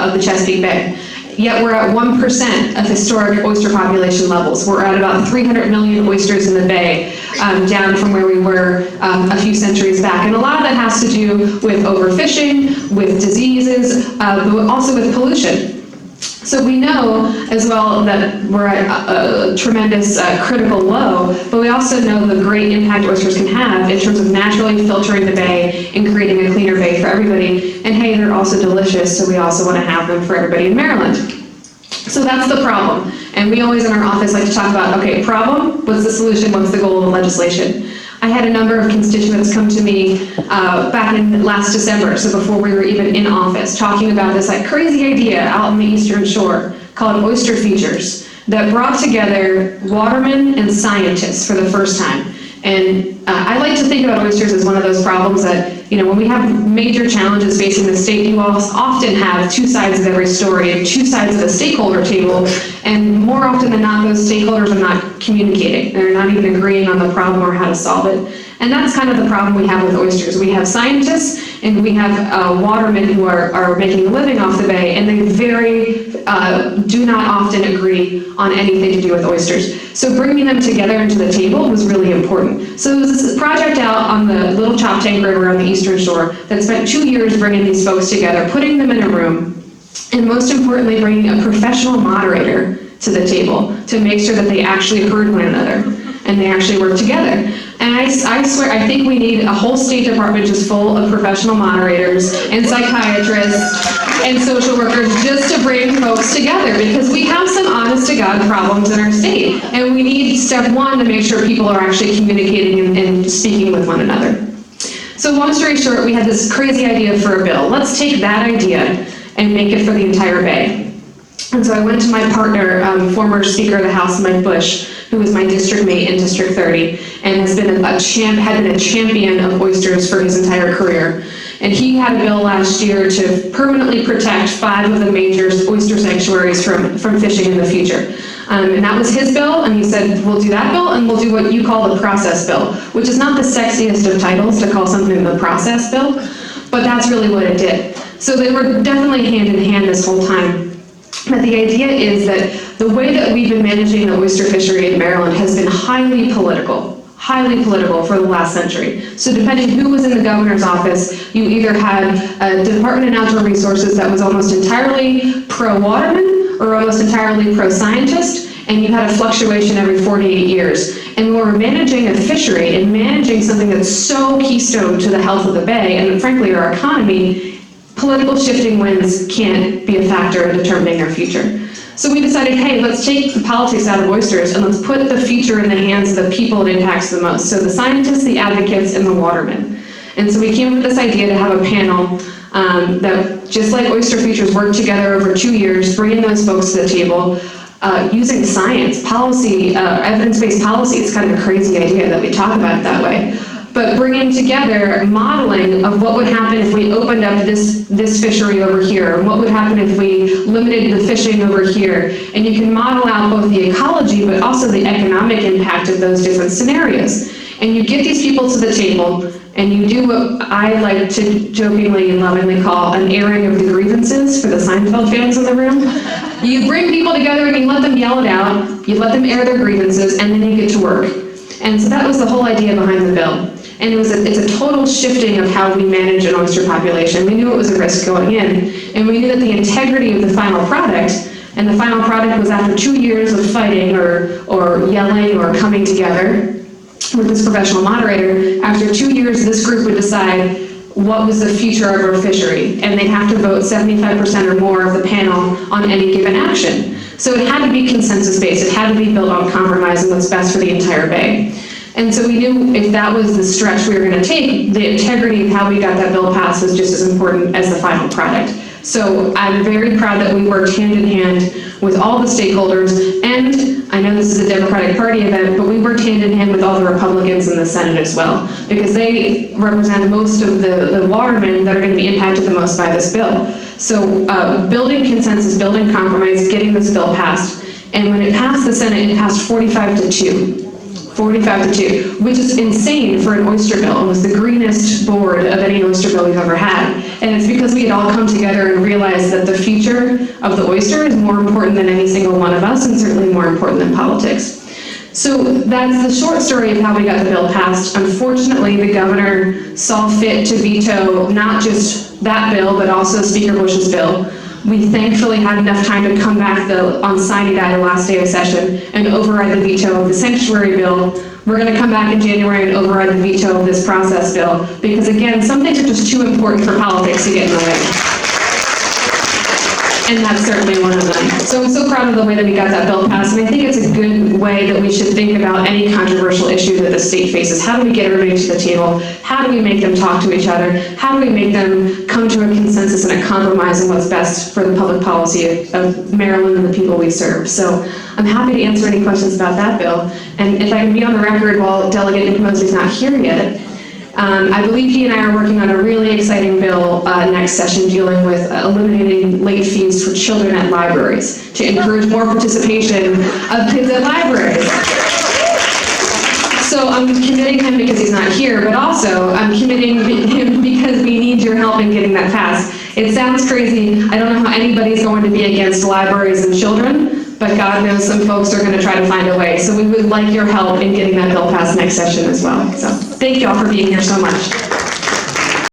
of the Chesapeake Bay. Yet we're at 1% of historic oyster population levels. We're at about 300 million oysters in the bay, down from where we were a few centuries back. And a lot of that has to do with overfishing, with diseases, but also with pollution. So we know as well that we're at a tremendous critical low, but we also know the great impact oysters can have in terms of naturally filtering the bay and creating a cleaner bay for everybody. And hey, they're also delicious, so we also want to have them for everybody in Maryland. So that's the problem. And we always in our office like to talk about, okay, problem, what's the solution, what's the goal of the legislation? I had a number of constituents come to me back in last December, so before we were even in office, talking about this like crazy idea out on the Eastern Shore called oyster features that brought together watermen and scientists for the first time. And I like to think about oysters as one of those problems that, you know, when we have major challenges facing the state, you often have two sides of every story and two sides of the stakeholder table, and more often than not, those stakeholders are not communicating. They're not even agreeing on the problem or how to solve it. And that's kind of the problem we have with oysters. We have scientists and we have watermen who are making a living off the bay, and they do not often agree on anything to do with oysters. So bringing them together into the table was really important. So it was this project out on the Little Choptank River on the Eastern Shore that spent 2 years bringing these folks together, putting them in a room, and most importantly, bringing a professional moderator to the table to make sure that they actually heard one another and they actually worked together. And I swear, I think we need a whole State Department just full of professional moderators and psychiatrists and social workers just to bring folks together, because we have some honest to God problems in our state. And we need step one to make sure people are actually communicating and speaking with one another. So long story short, we had this crazy idea for a bill. Let's take that idea and make it for the entire bay. And so I went to my partner, former Speaker of the House, Mike Bush, who was my district mate in District 30, and had been a champion of oysters for his entire career. And he had a bill last year to permanently protect 5 of the major oyster sanctuaries from fishing in the future. And that was his bill, and he said, we'll do that bill, and we'll do what you call the process bill, which is not the sexiest of titles to call something the process bill, but that's really what it did. So they were definitely hand in hand this whole time. But the idea is that the way that we've been managing the oyster fishery in Maryland has been highly political for the last century. So depending who was in the governor's office, you either had a Department of Natural Resources that was almost entirely pro-waterman or almost entirely pro-scientist, and you had a fluctuation every 48 years. And when we're managing a fishery and managing something that's so keystone to the health of the bay and frankly our economy, political shifting winds can't be a factor in determining our future. So we decided, hey, let's take the politics out of oysters and let's put the future in the hands of the people it impacts the most. So the scientists, the advocates, and the watermen. And so we came up with this idea to have a panel that, just like oyster features, worked together over 2 years, bringing those folks to the table, using science, policy, evidence-based policy. It's kind of a crazy idea that we talk about it that way. But bringing together modeling of what would happen if we opened up this fishery over here, and what would happen if we limited the fishing over here. And you can model out both the ecology, but also the economic impact of those different scenarios. And you get these people to the table, and you do what I like to jokingly and lovingly call an airing of the grievances for the Seinfeld fans in the room. You bring people together and you let them yell it out, you let them air their grievances, and then you get to work. And so that was the whole idea behind the bill. And it's a total shifting of how we manage an oyster population. We knew it was a risk going in, and we knew that the integrity of the final product, and the final product was after 2 years of fighting or yelling or coming together with this professional moderator, after 2 years this group would decide what was the future of our fishery, and they'd have to vote 75% or more of the panel on any given action. So it had to be consensus-based, it had to be built on compromise and what's best for the entire bay. And so we knew if that was the stretch we were going to take, the integrity of how we got that bill passed was just as important as the final product. So I'm very proud that we worked hand in hand with all the stakeholders, and I know this is a Democratic Party event, but we worked hand in hand with all the Republicans in the Senate as well, because they represent most of the watermen that are going to be impacted the most by this bill. So building consensus, building compromise, getting this bill passed, and when it passed the Senate, it passed 45-2. 45 to 2, which is insane for an oyster bill. It was the greenest board of any oyster bill we've ever had. And it's because we had all come together and realized that the future of the oyster is more important than any single one of us, and certainly more important than politics. So that's the short story of how we got the bill passed. Unfortunately, the governor saw fit to veto not just that bill, but also Speaker Bush's bill. We thankfully had enough time to come back on signing day, the last day of session, and override the veto of the sanctuary bill. We're going to come back in January and override the veto of this process bill, because again, some things are just too important for politics to get in the way. And that's certainly one of them. So I'm so proud of the way that we got that bill passed, and I think it's a good way that we should think about any controversial issue that the state faces. How do we get everybody to the table? How do we make them talk to each other? How do we make them come to a consensus and a compromise on what's best for the public policy of Maryland and the people we serve? So I'm happy to answer any questions about that bill. And if I can be on the record while Delegate Nick Mosley's not here yet, I believe he and I are working on a really exciting bill next session dealing with eliminating late fees for children at libraries to encourage more participation of kids at libraries. So I'm committing him because he's not here, but also I'm committing him because we need your help in getting that passed. It sounds crazy. I don't know how anybody's going to be against libraries and children, but God knows some folks are going to try to find a way. So we would like your help in getting that bill passed next session as well. So thank you all for being here so much.